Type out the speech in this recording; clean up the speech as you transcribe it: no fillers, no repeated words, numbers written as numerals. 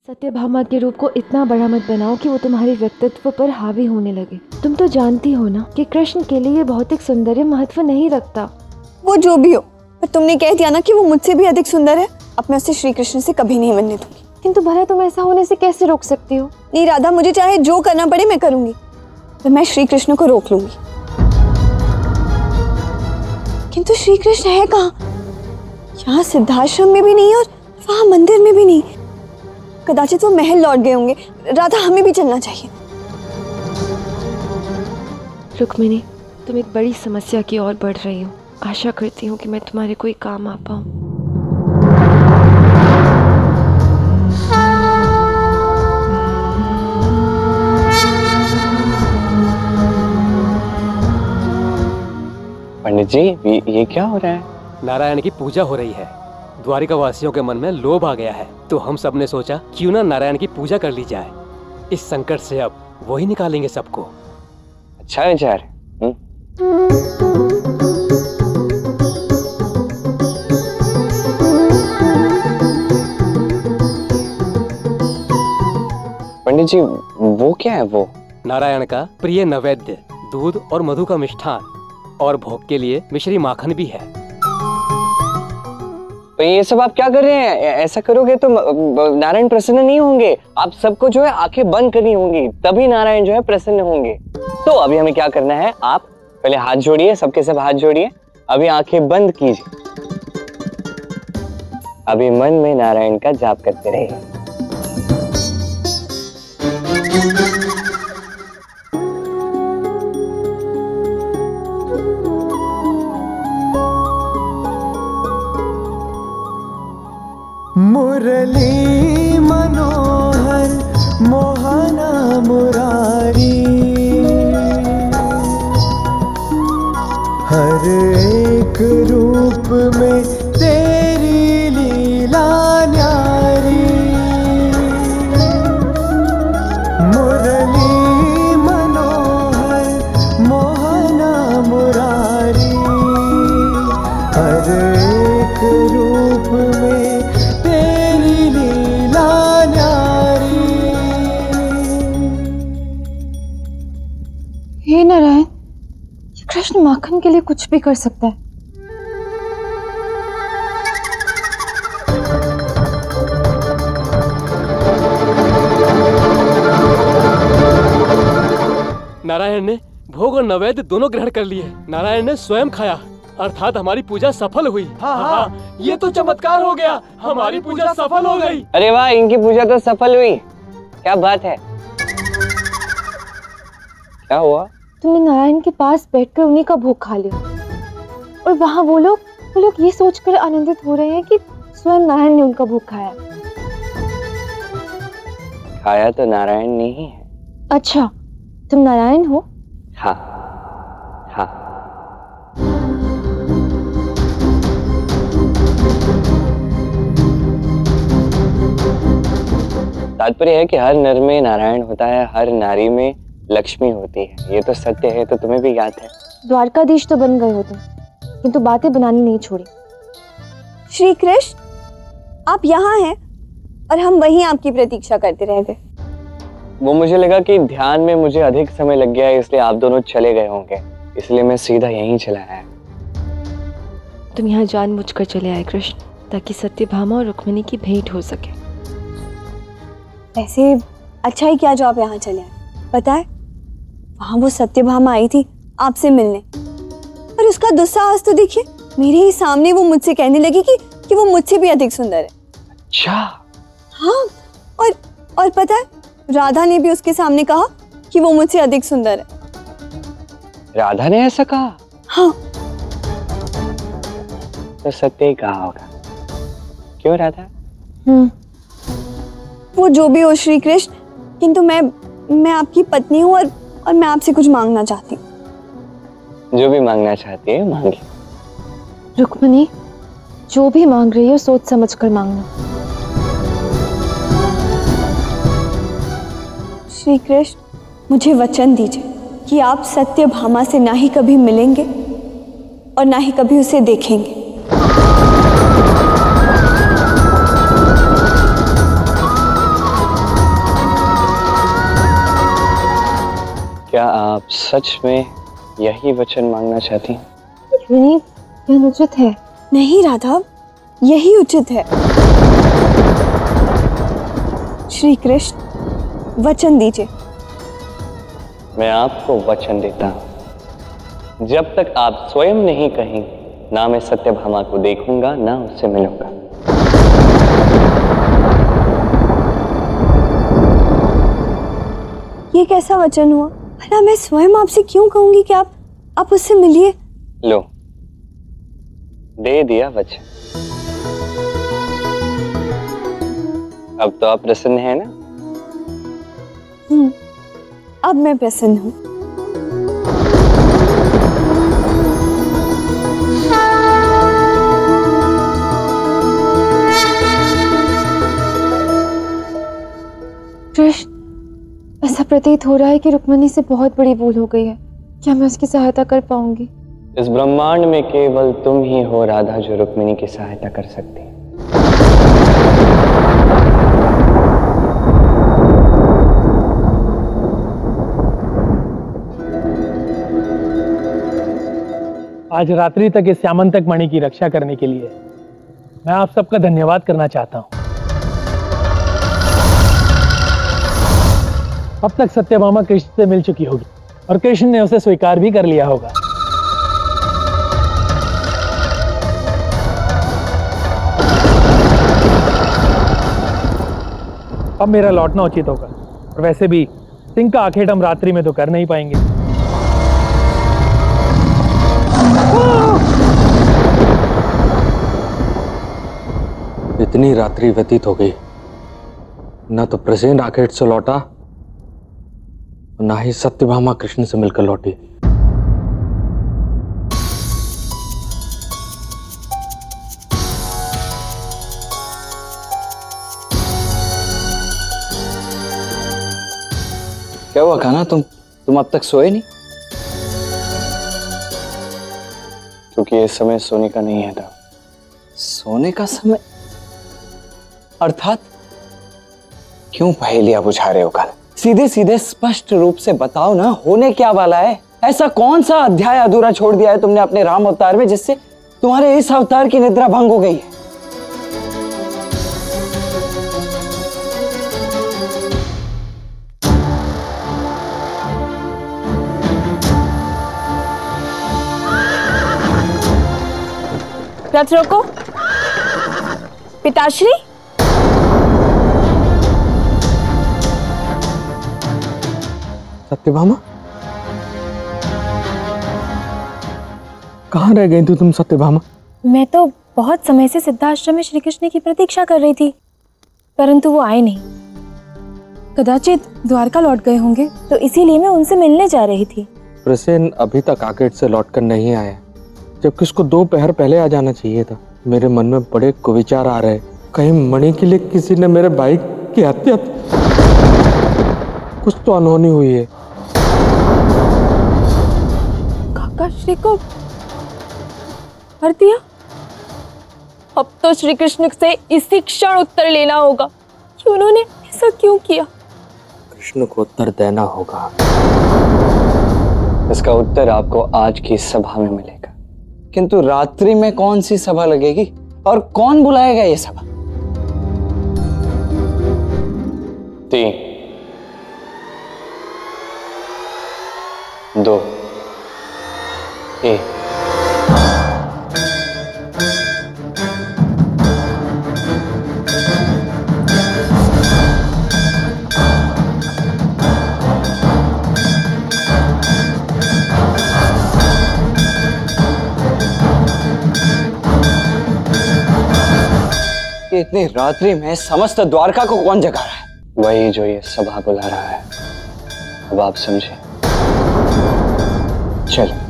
सत्यभामा के रूप को इतना बड़ा मत बनाओ कि वो तुम्हारे व्यक्तित्व पर हावी होने लगे। तुम तो जानती हो ना कि कृष्ण के लिए भौतिक सौंदर्य महत्व नहीं रखता। वो जो भी हो, पर तुमने कह दिया ना कि वो मुझसे भी अधिक सुंदर है। अब मैं उसे श्री कृष्ण से कभी नहीं बनने दूंगी। किंतु भला तुम ऐसा होने से कैसे रोक सकती हो? नहीं राधा, मुझे चाहे जो करना पड़े मैं करूंगी, पर मैं श्री कृष्ण को रोक लूंगी। किंतु श्री कृष्ण है कहाँ? यहाँ सिद्धाश्रम में भी नहीं और वहाँ मंदिर में भी नहीं। कदाचित वो महल लौट गए होंगे। राधा, हमें भी चलना चाहिए। रुक्मिणी, तुम एक बड़ी समस्या की ओर बढ़ रही हो। आशा करती हूँ कि मैं तुम्हारे कोई काम आ पाऊँ। पंडित जी, ये क्या हो रहा है? नारायण की पूजा हो रही है। द्वारिका वासियों के मन में लोभ आ गया है, तो हम सब ने सोचा क्यों ना नारायण की पूजा कर ली जाए। इस संकट से अब वही निकालेंगे सबको। अच्छा विचार। पंडित जी, वो क्या है? वो नारायण का प्रिय नैवेद्य, दूध और मधु का मिष्ठान, और भोग के लिए मिश्री माखन भी है। तो ये सब आप क्या कर रहे हैं? ऐसा करोगे तो नारायण प्रसन्न नहीं होंगे। आप सबको जो है आंखें बंद करनी होंगी, तभी नारायण जो है प्रसन्न होंगे। तो अभी हमें क्या करना है, आप पहले हाथ जोड़िए, सबके सब हाथ जोड़िए। अभी आंखें बंद कीजिए। अभी मन में नारायण का जाप करते रहिए। मुरली मनोहर मोहना मुरारी, हर एक रूप में तेरी लीला न्यारी। मुरली मनोहर मोहना मुरारी, हर एक रूप में हे नारायण, ये कृष्ण माखन के लिए कुछ भी कर सकता है। नारायण ने भोग और नैवेद्य दोनों ग्रहण कर लिए। नारायण ने स्वयं खाया, अर्थात हमारी पूजा सफल हुई। हाँ, ये तो चमत्कार हो गया। हमारी पूजा सफल हो गई। अरे वाह, इनकी पूजा तो सफल हुई। क्या बात है? क्या हुआ? तुमने नारायण के पास बैठकर उन्हीं का भोग खा लिया, और वहाँ वो लोग ये सोचकर आनंदित हो रहे हैं कि स्वयं नारायण ने उनका भोग खाया। खाया तो नारायण ने ही है। अच्छा, तुम नारायण हो? हाँ हाँ। तात्पर्य है कि हर नर में नारायण होता है, हर नारी में लक्ष्मी होती है। ये तो सत्य है, तो तुम्हें भी याद है। द्वारकाधीश तो बन गए हो तुम, किंतु बातें बनानी नहीं छोड़ी। श्री कृष्ण, आप यहाँ हैं और हम वहीं आपकी प्रतीक्षा करते रह गए। वो मुझे लगा कि ध्यान में मुझे अधिक समय लग गया, इसलिए आप दोनों चले गए होंगे, इसलिए मैं सीधा यहीं चला आया। तुम यहाँ जानबूझकर चले आए कृष्ण, ताकि सत्यभामा और रुक्मिणी की भेंट हो सके। वैसे अच्छा ही क्या जो आप यहाँ चले आए। पता है, वहां वो सत्यभामा आई थी आपसे मिलने, और उसका दुस्साहस तो देखिए। मेरे ही सामने वो मुझसे कहने लगी कि वो मुझसे भी अधिक सुंदर है। अच्छा। हाँ, और पता है, राधा ने भी उसके सामने कहा कि वो मुझसे अधिक सुंदर है। राधा ने ऐसा कहा? हाँ। तो सत्य ही कहा होगा, क्यों राधा? वो जो भी हो श्री कृष्ण, किंतु मैं आपकी पत्नी हूँ और मैं आपसे कुछ मांगना चाहती हूँ। जो भी मांगना चाहती है मांगे। रुक्मिणी, जो भी मांग रही हो सोच समझ कर मांगना। श्री कृष्ण, मुझे वचन दीजिए कि आप सत्यभामा से ना ही कभी मिलेंगे और ना ही कभी उसे देखेंगे। क्या आप सच में यही वचन मांगना चाहती हैं? नहीं, यह अनुचित है। नहीं राधा, यही उचित है। श्री कृष्ण वचन दीजिए। मैं आपको वचन देता हूं, जब तक आप स्वयं नहीं कहेंगे, ना मैं सत्यभामा को देखूंगा, ना उससे मिलूंगा। ये कैसा वचन हुआ? भला मैं स्वयं आपसे क्यों कहूंगी कि आप उससे मिलिए? लो, दे दिया वचन। अब तो आप प्रसन्न हैं ना? अब मैं प्रसन्न हूं। कृष्ण, ऐसा प्रतीत हो रहा है कि रुक्मिणी से बहुत बड़ी भूल हो गई है। क्या मैं उसकी सहायता कर पाऊंगी? इस ब्रह्मांड में केवल तुम ही हो राधा जो रुक्मिणी की सहायता कर सकती है। आज रात्रि तक इस श्यामंतक मणि की रक्षा करने के लिए मैं आप सबका धन्यवाद करना चाहता हूं। अब तक सत्यभामा कृष्ण से मिल चुकी होगी और कृष्ण ने उसे स्वीकार भी कर लिया होगा। अब मेरा लौटना उचित होगा और वैसे भी सिंह का आखेट हम रात्रि में तो कर नहीं पाएंगे। इतनी रात्रि व्यतीत हो गई, न तो प्रसेन आखेट से लौटा, ना ही सत्यभामा कृष्ण से मिलकर लौटी। क्या हुआ कान्हा, तुम अब तक सोए नहीं? क्योंकि ये समय सोने का नहीं है था। सोने का समय? अर्थात क्यों पहेलियां बुझा रहे हो कान्हा? सीधे सीधे स्पष्ट रूप से बताओ ना, होने क्या वाला है? ऐसा कौन सा अध्याय अधूरा छोड़ दिया है तुमने अपने राम अवतार में, जिससे तुम्हारे इस अवतार की निद्रा भंग हो गई है? रथ रोको। पिताश्री, सत्यभामा, कहाँ रह गई थी तुम सत्यभामा? मैं तो बहुत समय से सिद्धाश्रम में श्री कृष्ण की प्रतीक्षा कर रही थी, परंतु वो आए नहीं। कदाचित द्वारका लौट गए होंगे, तो इसीलिए मैं उनसे मिलने जा रही थी। प्रसेन अभी तक आकेट से लौटकर नहीं आया, जबकि उसको 2 पहर पहले आ जाना चाहिए था। मेरे मन में बड़े कुविचार आ रहे, कहीं मणि के लिए किसी ने मेरे भाई की हत्या, कुछ तो अनहोनी हुई है। काका श्री को भर दिया। अब तो श्री कृष्ण से इसी क्षण उत्तर लेना होगा कि उन्होंने ऐसा क्यों किया। कृष्ण को उत्तर देना होगा। इसका उत्तर आपको आज की सभा में मिलेगा। किंतु रात्रि में कौन सी सभा लगेगी और कौन बुलाएगा ये सभा? 3, 2, 1। इतनी रात्रि में समस्त द्वारका को कौन जगा रहा है? वही जो ये सभा बुला रहा है। अब आप समझे। चलो।